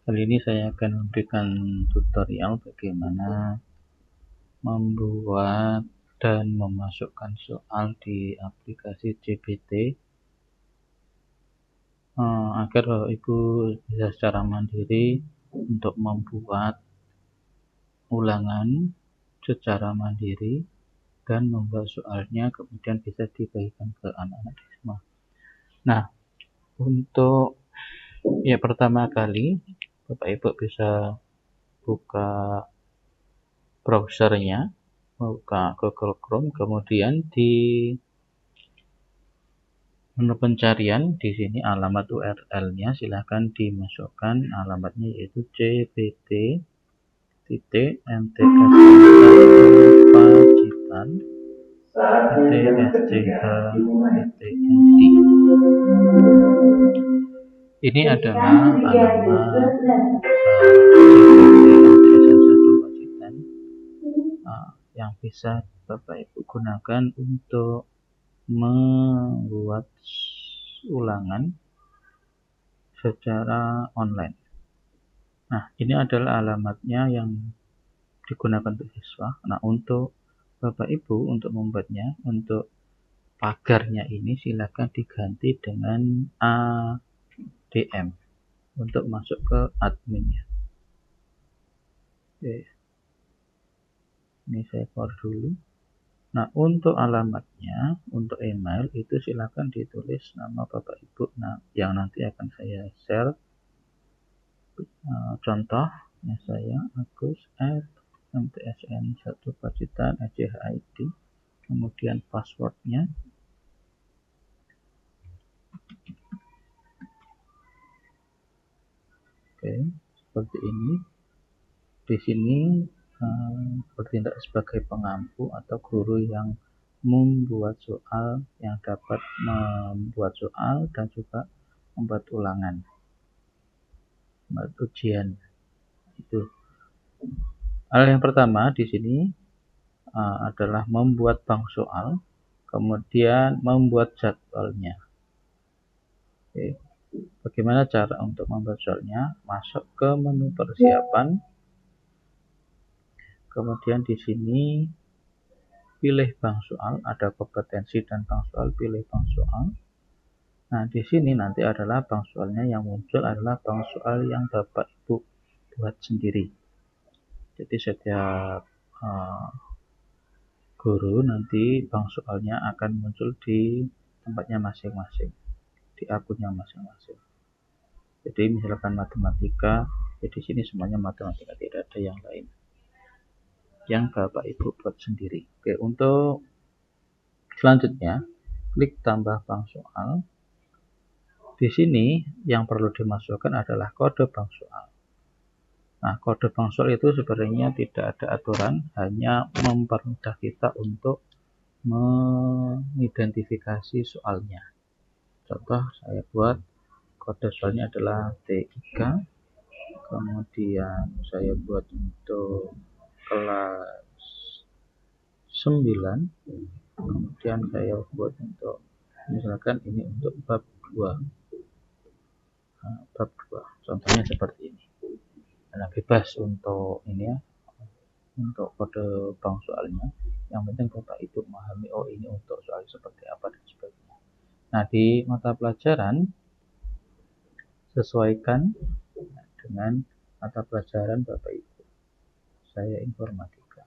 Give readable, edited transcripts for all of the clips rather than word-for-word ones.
Kali ini saya akan memberikan tutorial bagaimana membuat dan memasukkan soal di aplikasi GPT agar Bapak Ibu bisa secara mandiri untuk membuat ulangan secara mandiri dan membuat soalnya kemudian bisa dibagikan ke anak-anak di rumah. Nah, untuk pertama kali Bapak Ibu bisa buka browsernya, buka Google Chrome, kemudian di menu pencarian di sini alamat URL-nya silahkan dimasukkan alamatnya, yaitu cpt.mtks.pacitan.sch.id. Ini adalah alamat Pacitan yang bisa Bapak Ibu gunakan untuk membuat ulangan secara online. Nah, ini adalah alamatnya yang digunakan untuk siswa. Nah, untuk Bapak Ibu untuk membuatnya, untuk pagarnya ini silakan diganti dengan ADM untuk masuk ke adminnya. Oke. Ini saya keluar dulu. Nah, untuk alamatnya, untuk email itu silakan ditulis nama Bapak Ibu yang nanti akan saya share. Contohnya saya agus@mtsn1pacitan.sch.id, kemudian passwordnya. Oke, seperti ini. Di sini bertindak sebagai pengampu atau guru yang membuat soal, yang dapat membuat soal dan juga membuat ulangan, membuat ujian. Itu hal yang pertama di sini adalah membuat bank soal, kemudian membuat jadwalnya. Oke. Bagaimana cara untuk membuat soalnya? Masuk ke menu persiapan, kemudian di sini pilih bank soal, ada kompetensi dan bank soal, pilih bank soal. Nah, di sini nanti adalah bank soalnya yang muncul adalah bank soal yang Bapak Ibu buat sendiri. Jadi setiap guru nanti bank soalnya akan muncul di tempatnya masing-masing, di akunnya masing-masing. Jadi misalkan matematika, di sini semuanya matematika, tidak ada yang lain yang Bapak Ibu buat sendiri. Oke, untuk selanjutnya klik tambah bank soal. Di sini yang perlu dimasukkan adalah kode bank soal. Nah, kode bank soal itu sebenarnya tidak ada aturan, hanya mempermudah kita untuk mengidentifikasi soalnya. Contoh, saya buat kode soalnya adalah T3, kemudian saya buat untuk kelas 9, kemudian saya buat untuk, misalkan ini untuk bab 2. Bab 2, contohnya seperti ini. Nah, bebas untuk ini ya, untuk kode bank soalnya. Yang penting Bapak Ibu memahami, oh ini untuk soal seperti apa dan sebagainya. Nah, di mata pelajaran sesuaikan dengan mata pelajaran Bapak Ibu. Saya informatika.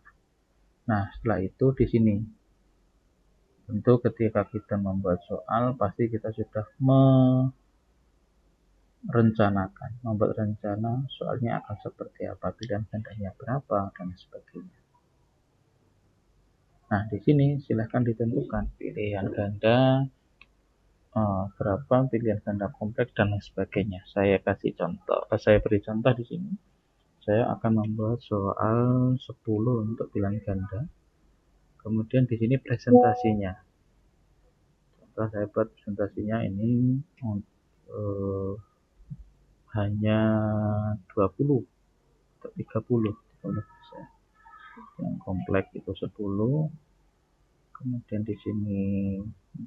Nah, setelah itu di sini tentu ketika kita membuat soal pasti kita sudah membuat rencana soalnya akan seperti apa, pilihan gandanya berapa dan sebagainya. Nah, di sini silahkan ditentukan pilihan ganda berapa, pilihan ganda kompleks dan lain sebagainya. Saya kasih contoh, saya beri contoh di sini. Saya akan membuat soal 10 untuk pilihan ganda. Kemudian di sini presentasinya. Contoh saya buat presentasinya ini hanya 20 atau 30. Yang kompleks itu 10. Kemudian di sini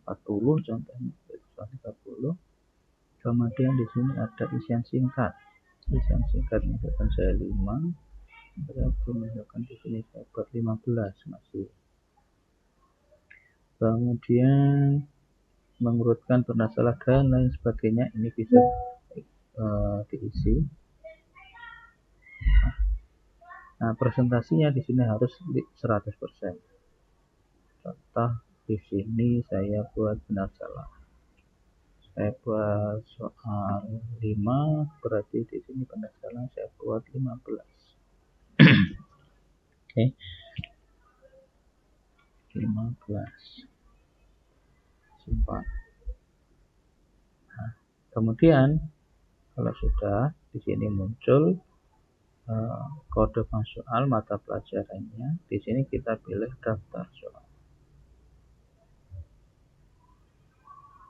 40 contohnya, 30. Kemudian di sini ada isian singkat. Yang singkat misalkan saya 5, berarti misalkan di sini saya buat 15 masih. Kemudian mengurutkan bermasalah dan lain sebagainya, ini bisa diisi. Nah, presentasinya di sini harus 100%. Contoh di sini saya buat benar salah. Saya buat soal 5, berarti di sini benar salah saya buat 15. Oke. 15. Simpan. Nah, kemudian kalau sudah di sini muncul kode bank soal mata pelajarannya, di sini kita pilih daftar soal.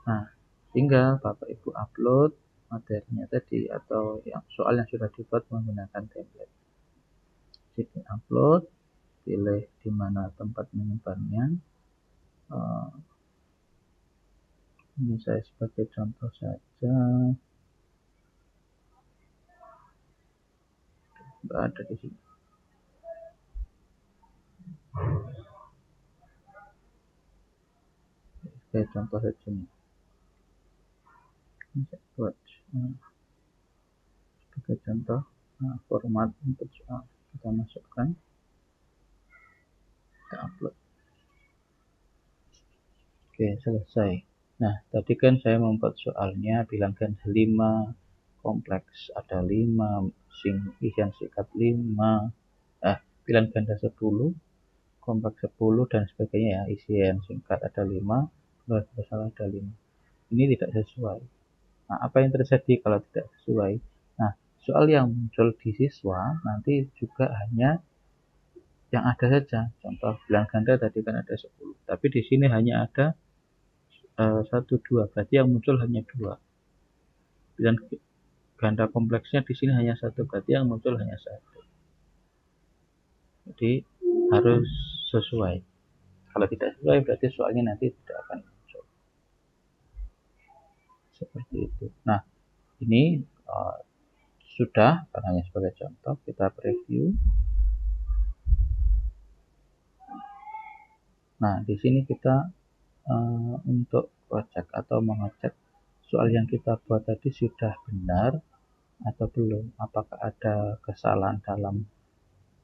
Nah, tinggal Bapak Ibu upload materinya tadi atau yang soal yang sudah dibuat menggunakan template. Jadi upload, pilih di mana tempat menyimpannya. Ini saya sebagai contoh saja. Nggak ada di sini. Sebagai contoh saja nih. Ini saya buat sebagai contoh. Nah, format untuk soal kita masukkan, kita upload. Oke, selesai. Nah, tadi kan saya membuat soalnya, bilang ganda 5, kompleks ada 5, isian singkat 5, bilang ganda 10, kompleks 10 dan sebagainya ya, isian singkat ada 5, luas besar ada 5. Ini tidak sesuai. Nah, apa yang terjadi kalau tidak sesuai? Nah, soal yang muncul di siswa nanti juga hanya yang ada saja. Contoh bilang ganda tadi kan ada 10, tapi di sini hanya ada 1, 2, berarti yang muncul hanya 2. Bilang ganda kompleksnya di sini hanya 1, berarti yang muncul hanya 1. Jadi harus sesuai. Kalau tidak sesuai berarti soalnya nanti tidak akan muncul. Seperti itu. Nah, ini sudah, karena sebagai contoh kita preview. Nah, di sini kita untuk cek atau mengecek soal yang kita buat tadi sudah benar atau belum, apakah ada kesalahan dalam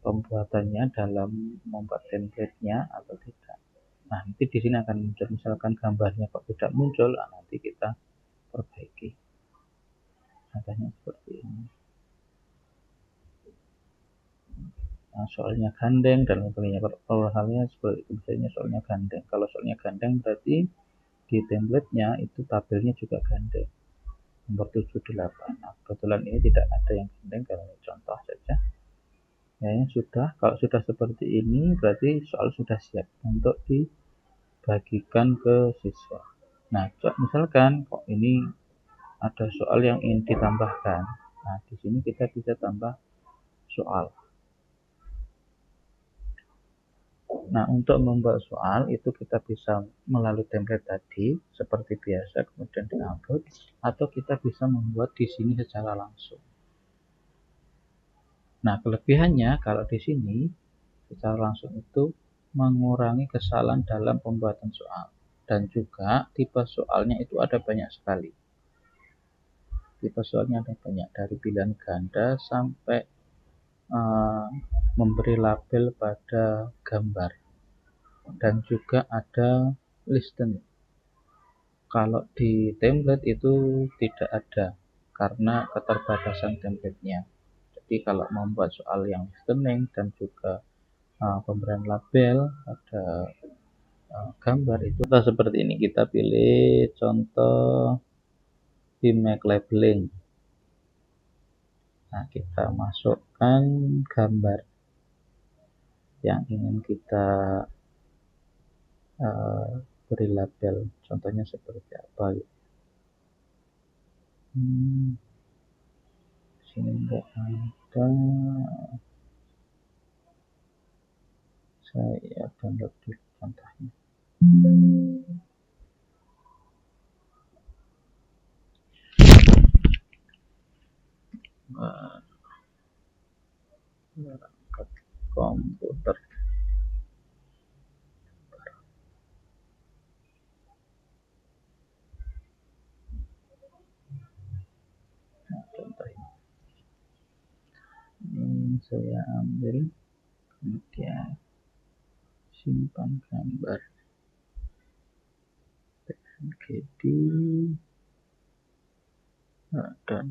pembuatannya, dalam membuat template-nya atau tidak. Nah, nanti di sini akan muncul, misalkan gambarnya kok tidak muncul, nanti kita perbaiki. Contohnya seperti ini. Nah, soalnya gandeng dan sebagainya. Kalau halnya seperti itu, misalnya soalnya gandeng. Kalau soalnya gandeng berarti di template-nya itu tabelnya juga gandeng. Nomor 78. Nah, kebetulan ini tidak ada yang gandeng karena ini contoh saja. Ya, sudah. Kalau sudah seperti ini berarti soal sudah siap untuk dibagikan ke siswa. Nah, misalkan kok ini ada soal yang ingin ditambahkan. Nah, di sini kita bisa tambah soal. Nah, untuk membuat soal itu kita bisa melalui template tadi seperti biasa, kemudian di-upload, atau kita bisa membuat di sini secara langsung. Nah, kelebihannya kalau di sini secara langsung itu mengurangi kesalahan dalam pembuatan soal, dan juga tipe soalnya itu ada banyak sekali. Tipe soalnya ada banyak, dari pilihan ganda sampai memberi label pada gambar, dan juga ada listen. Kalau di template itu tidak ada karena keterbatasan template-nya. Jadi kalau membuat soal yang listening dan juga pemberian label pada gambar itu seperti ini. Kita pilih contoh image labeling. Nah, kita masukkan gambar yang ingin kita beri label, contohnya seperti apa gitu. Sini enggak ada, saya download dulu contohnya. perangkat komputer. Nah, contoh ini saya ambil, kemudian simpan gambar PNGD dan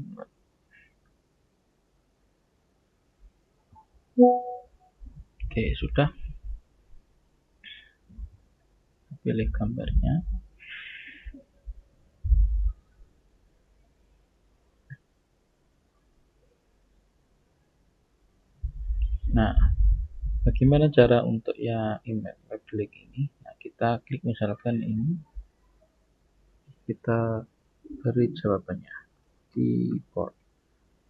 oke, sudah. Pilih gambarnya. Nah, bagaimana cara untuk ya email public ini? Nah, kita klik misalkan ini, kita beri jawabannya di board.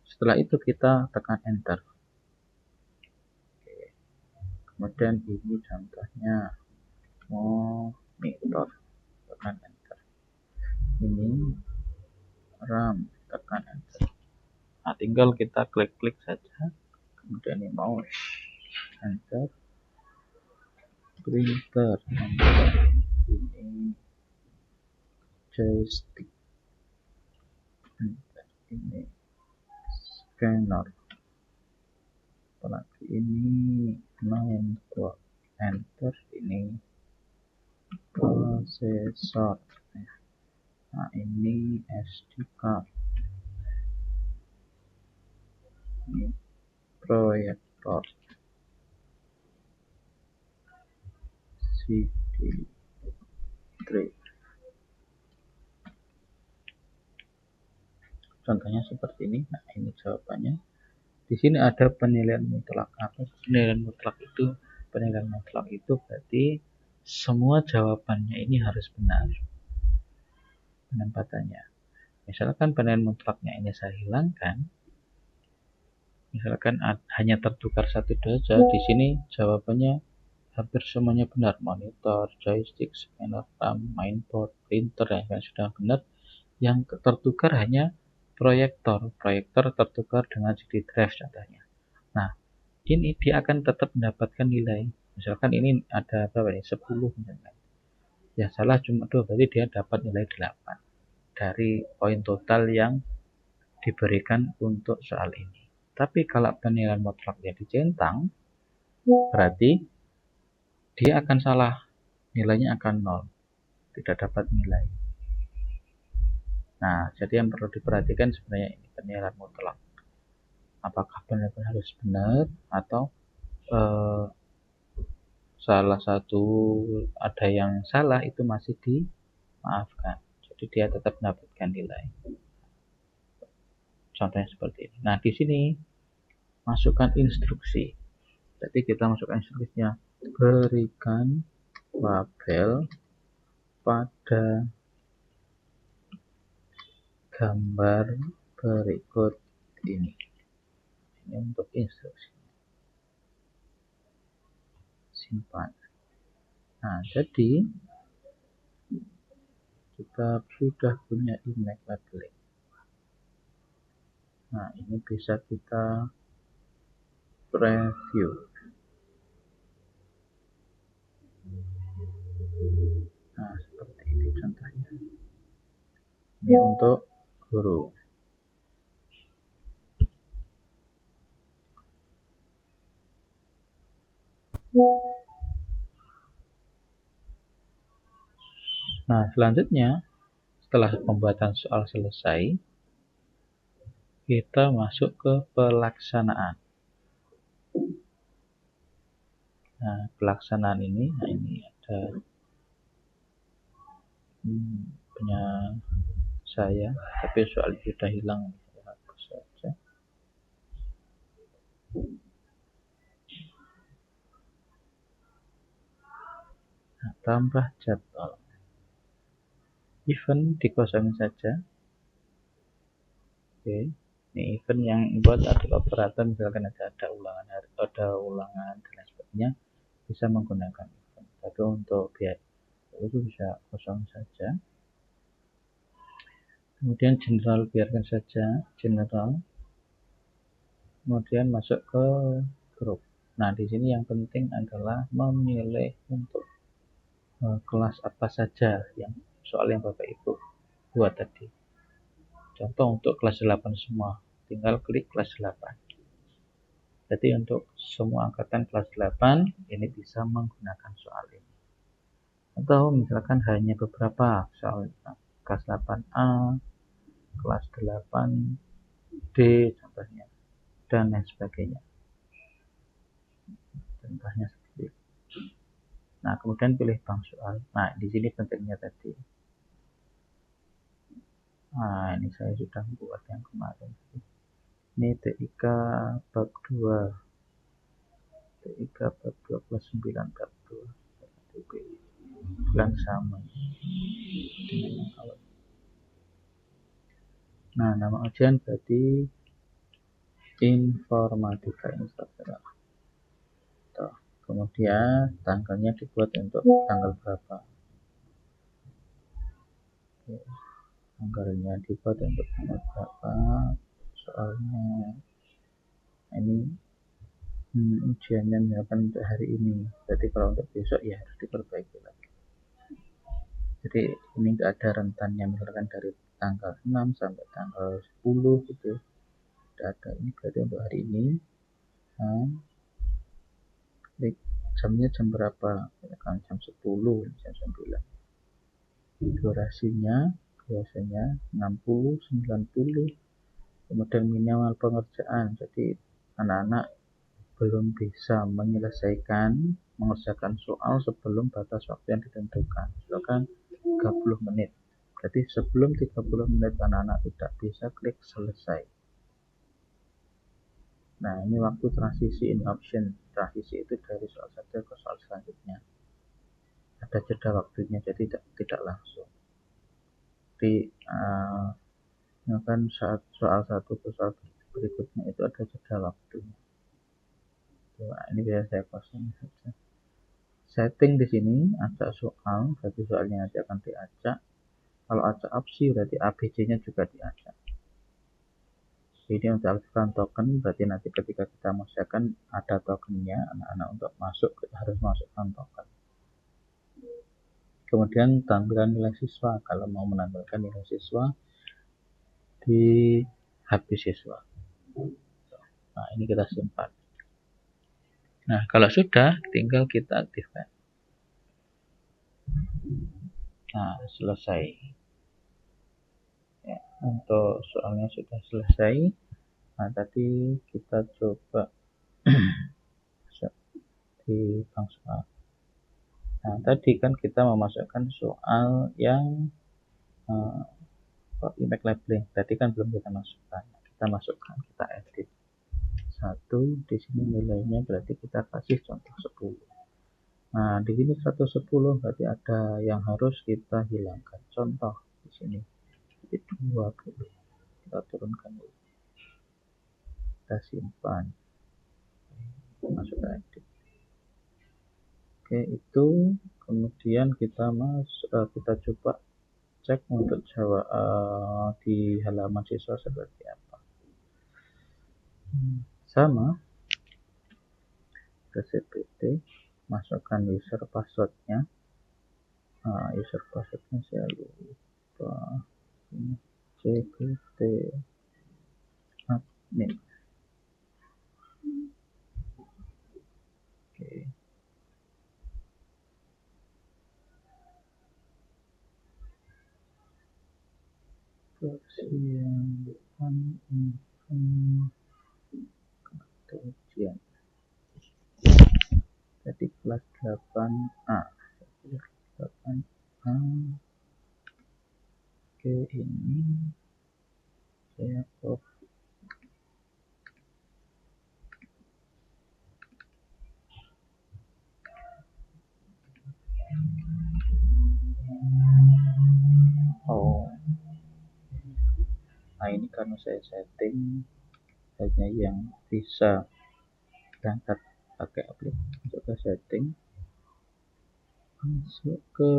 Setelah itu kita tekan enter. Oke. Kemudian ini contohnya monitor, tekan enter. Ini RAM, tekan enter. Nah, tinggal kita klik-klik saja. Kemudian ini mouse, enter. Printer, enter. Ini joystick, enter. Ini scanner, apalagi ini network, enter. Ini prosesor, nah ini SD card, ini proyektor, CD3. Contohnya seperti ini. Nah, ini jawabannya. Di sini ada penilaian mutlak. Apa penilaian mutlak itu? Penilaian mutlak itu berarti semua jawabannya ini harus benar penempatannya. Misalkan penilaian mutlaknya ini saya hilangkan, misalkan hanya tertukar satu saja, di sini jawabannya hampir semuanya benar. Monitor, joystick, scanner, RAM, mainboard, printer, ya kan sudah benar. Yang tertukar hanya proyektor tertukar dengan CD drive contohnya. Nah, ini dia akan tetap mendapatkan nilai. Misalkan ini ada berapa nih? 10 misalkan. Ya salah cuma 2, berarti dia dapat nilai 8 dari poin total yang diberikan untuk soal ini. Tapi kalau penilaian mutlaknya dicentang, berarti dia akan salah. Nilainya akan 0. Tidak dapat nilai. Nah, jadi yang perlu diperhatikan sebenarnya ini penilaian mutlak. Apakah benar-benar harus benar atau salah satu ada yang salah itu masih dimaafkan. Jadi dia tetap mendapatkan nilai. Contohnya seperti ini. Nah, di sini masukkan instruksi. Jadi kita masukkan instruksinya, berikan label pada gambar berikut ini. Ini untuk instruksi. Simpan. Nah, jadi kita sudah punya image labeling. Nah, ini bisa kita preview. Nah, seperti ini contohnya. Ini untuk guru. Nah, selanjutnya setelah pembuatan soal selesai, kita masuk ke pelaksanaan. Nah, pelaksanaan ini, nah ini ada punya saya, tapi soal sudah hilang, hapus saja. Nah, tambah jadwal. Event dikosongin saja. Oke, ini event yang buat adalah operator, misalkan ada ulangan dan lain sebagainya, bisa menggunakan event. Tapi untuk biaya itu bisa kosong saja. Kemudian general biarkan saja general. kemudian masuk ke grup. Nah, di sini yang penting adalah memilih untuk kelas apa saja yang soal yang Bapak Ibu buat tadi. Contoh untuk kelas 8 semua, tinggal klik kelas 8. Jadi untuk semua angkatan kelas 8 ini bisa menggunakan soal ini. Atau misalkan hanya beberapa soal kelas 8A, kelas 8D contohnya, dan lain sebagainya. Contohnya seperti itu. Nah, kemudian pilih bank soal. Nah, di sini pentingnya tadi. Nah, ini saya sudah buat yang kemarin. Ini TIK bab 2. TIK bab 2 kelas 9 bab 2. Bilang sama. Nah, nama ujian berarti informatika instruktur. Kemudian tanggalnya dibuat untuk tanggal berapa? Oke. Tanggalnya dibuat untuk tanggal berapa? Soalnya ini ujiannya misalkan untuk hari ini. Jadi kalau untuk besok ya harus diperbaiki lagi. Jadi ini enggak ada rentannya, misalkan dari tanggal 6 sampai tanggal 10 gitu. Tidak ada. Ini berarti untuk hari ini. Nah, jamnya jam berapa? Misalkan jam 10, jam 9. Durasinya biasanya 60, 90. Kemudian minimal pengerjaan. Jadi anak-anak belum bisa mengerjakan soal sebelum batas waktu yang ditentukan. Misalkan 30 menit. Jadi sebelum 30 menit anak-anak tidak bisa klik selesai. Nah, ini waktu transisi in option. Transisi itu dari soal satu ke soal selanjutnya. Ada jeda waktunya, jadi tidak langsung. Jadi misalkan saat soal satu ke soal berikutnya itu ada jeda waktunya. Nah, ini biar saya kosong saja. Setting di sini acak soal, berarti soalnya nanti akan diacak. Kalau acak opsi berarti ABC-nya juga diacak. Ini untuk aktifkan token, berarti nanti ketika kita masukkan ada tokennya, anak-anak untuk masuk harus masukkan token. Kemudian tampilan nilai siswa, kalau mau menampilkan nilai siswa di HP siswa. Nah, ini kita simpan. Nah, kalau sudah, tinggal kita aktifkan. Nah, selesai. Ya, untuk soalnya sudah selesai. Nah, tadi kita coba di bank soal. Nah, tadi kan kita memasukkan soal yang impact labeling. Tadi kan belum kita masukkan. Kita masukkan, kita edit. 1, di sini nilainya berarti kita kasih contoh 10. Nah, di sini 110 berarti ada yang harus kita hilangkan. Contoh di sini 20. Kita turunkan dulu. Kita simpan. Masuk ke edit. Oke, itu kemudian kita coba cek untuk jawab di halaman siswa seperti apa. Sama ke CPT, masukkan user passwordnya. User passwordnya saya lupa. CPT admin. Oke. Versi yang depan ujian. Jadi kelas 8A. 8A. Oke, ini saya copy. Nah, ini karena saya setting hanya yang bisa berangkat pakai aplikasi. Coba setting, masuk ke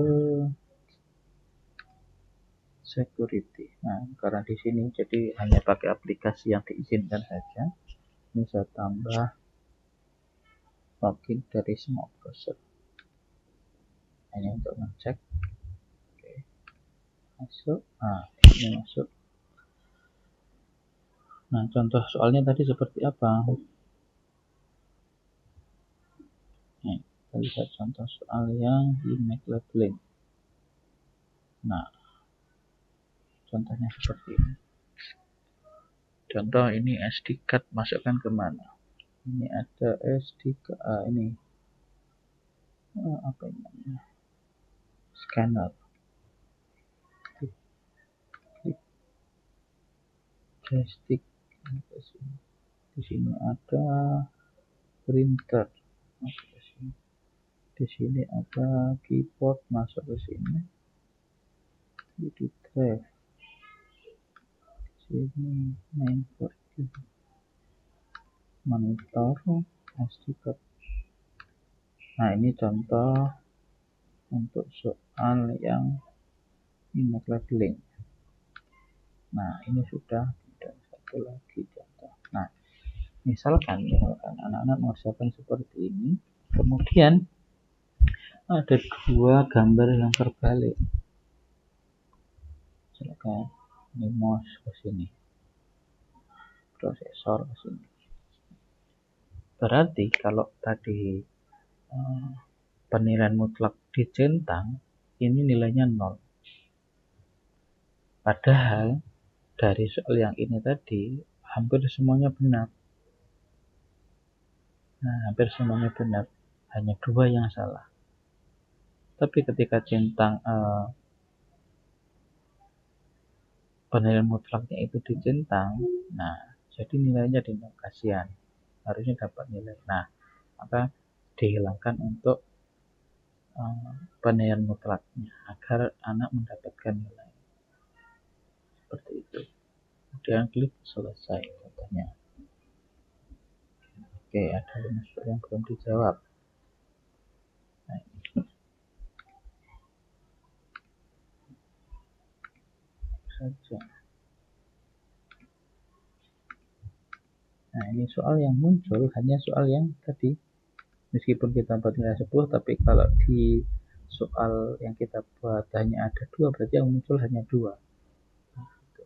security. Nah, karena di sini jadi hanya pakai aplikasi yang diizinkan saja. Ini saya tambah login dari semua browser. Ini untuk ngecek. Oke, masuk. Nah, ini masuk. Nah, contoh soalnya tadi seperti apa? Nih, kita lihat contoh soal yang image labeling. Nah, contohnya seperti ini. Contoh ini SD card, masukkan kemana? Ini ada SD card, ini apa namanya? Scanner. Klik joystick. Di sini ada printer. Masuk ke sini. Di sini ada keyboard, masuk ke sini. Di drive. Sini mainboard. Monitor, SD card. Nah, ini contoh untuk soal yang image labeling. Nah, ini sudah ada satu lagi contoh. Nah, misalkan anak-anak mengerjakan seperti ini, kemudian ada dua gambar yang terbalik. Misalkan ini mouse ke sini, prosesor ke sini. Berarti kalau tadi penilaian mutlak dicentang, ini nilainya 0. Padahal dari soal yang ini tadi hampir semuanya benar. Nah, hampir semuanya benar, hanya 2 yang salah. Tapi ketika centang penilaian mutlaknya itu dicentang, nah jadi nilainya di kasihan, harusnya dapat nilai. Nah, maka dihilangkan untuk penilaian mutlaknya agar anak mendapatkan nilai seperti itu. Kemudian klik selesai contohnya. Oke, ada 5 soal yang belum dijawab. Nah, saja. Nah, ini soal yang muncul hanya soal yang tadi. Meskipun kita buat nilai 10, tapi kalau di soal yang kita buat hanya ada 2, berarti yang muncul hanya 2. Nah, gitu.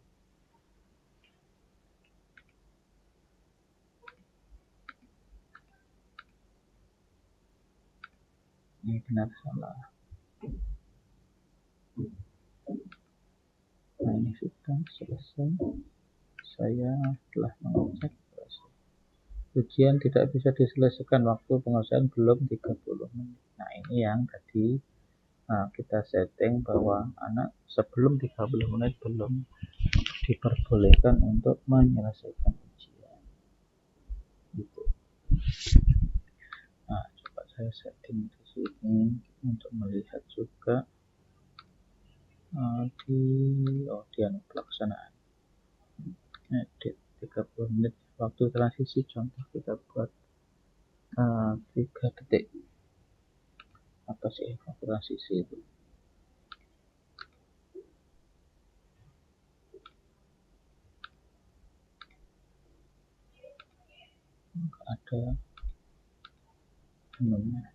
Ini benar salah. Nah, ini sudah selesai. Saya telah mengecek. Ujian tidak bisa diselesaikan, waktu penyelesaian belum 30 menit. Nah, ini yang tadi kita setting bahwa anak sebelum 30 menit belum diperbolehkan untuk menyelesaikan ujian. Gitu. Nah, coba saya setting di sini untuk melihat juga di pelaksanaan. Edit 30 menit waktu transisi, contoh kita buat 3 detik. Apa sih waktu transisi itu? Ada menunya.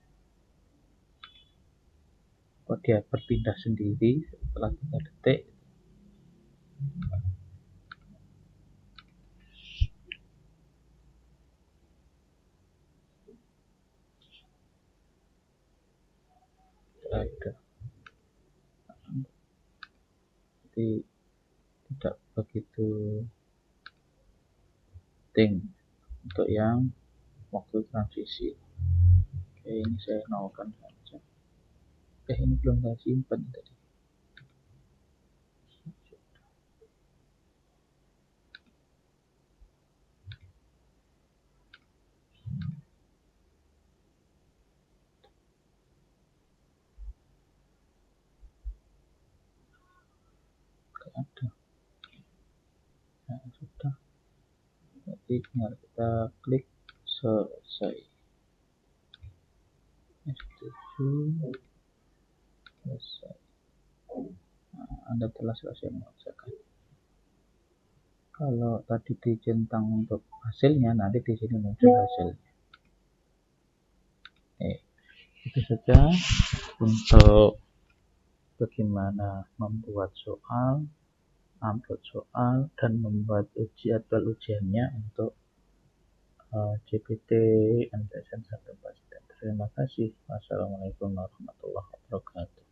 Kok dia berpindah sendiri setelah 3 detik? Ada. Jadi tidak begitu penting untuk yang waktu transisi. Oke, ini saya nolkan saja. Ini belum saya simpan tadi. Ada. Nah, sudah. Jadi tinggal kita klik selesai. Setuju. Selesai. Nah, Anda telah selesai mengerjakan. Kalau tadi dicentang untuk hasilnya, nanti di sini muncul hasilnya. Itu saja untuk bagaimana membuat soal, upload soal, dan membuat jadwal ujiannya untuk GPT MTSN 1. Terima kasih. Wassalamualaikum warahmatullahi wabarakatuh.